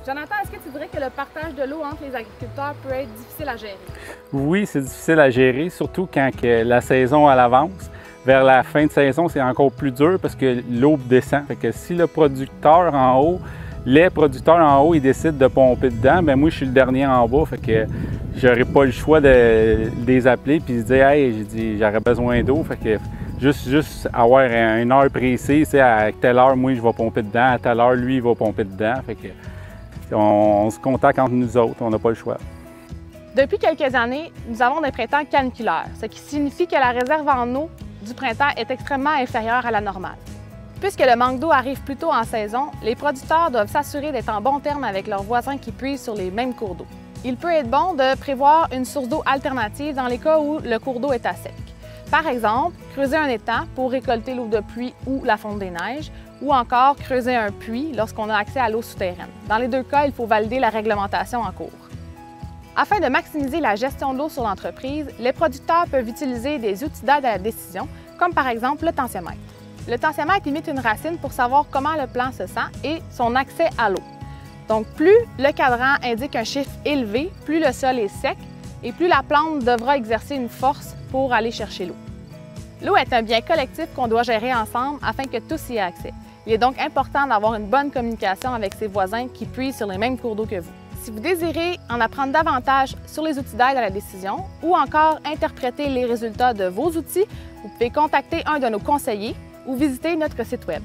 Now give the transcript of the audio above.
Jonathan, est-ce que tu dirais que le partage de l'eau entre les agriculteurs peut être difficile à gérer? Oui, c'est difficile à gérer, surtout quand la saison elle avance. Vers la fin de saison, c'est encore plus dur parce que l'eau descend. Fait que si le producteur en haut, les producteurs en haut, ils décident de pomper dedans, bien moi, je suis le dernier en bas. Fait que j'aurais pas le choix de les appeler puis de dire « Hey, j'ai dit, j'aurais besoin d'eau. » Fait que juste avoir une heure précise, c'est à telle heure, moi, je vais pomper dedans, à telle heure, lui, il va pomper dedans. Fait que on se contacte entre nous autres, on n'a pas le choix. Depuis quelques années, nous avons des printemps caniculaires, ce qui signifie que la réserve en eau du printemps est extrêmement inférieure à la normale. Puisque le manque d'eau arrive plus tôt en saison, les producteurs doivent s'assurer d'être en bon terme avec leurs voisins qui puisent sur les mêmes cours d'eau. Il peut être bon de prévoir une source d'eau alternative dans les cas où le cours d'eau est à sec. Par exemple, creuser un étang pour récolter l'eau de pluie ou la fonte des neiges, ou encore creuser un puits lorsqu'on a accès à l'eau souterraine. Dans les deux cas, il faut valider la réglementation en cours. Afin de maximiser la gestion de l'eau sur l'entreprise, les producteurs peuvent utiliser des outils d'aide à la décision, comme par exemple le tensiomètre. Le tensiomètre imite une racine pour savoir comment le plant se sent et son accès à l'eau. Donc, plus le cadran indique un chiffre élevé, plus le sol est sec et plus la plante devra exercer une force pour aller chercher l'eau. L'eau est un bien collectif qu'on doit gérer ensemble afin que tous y aient accès. Il est donc important d'avoir une bonne communication avec ses voisins qui puisent sur les mêmes cours d'eau que vous. Si vous désirez en apprendre davantage sur les outils d'aide à la décision ou encore interpréter les résultats de vos outils, vous pouvez contacter un de nos conseillers ou visiter notre site Web.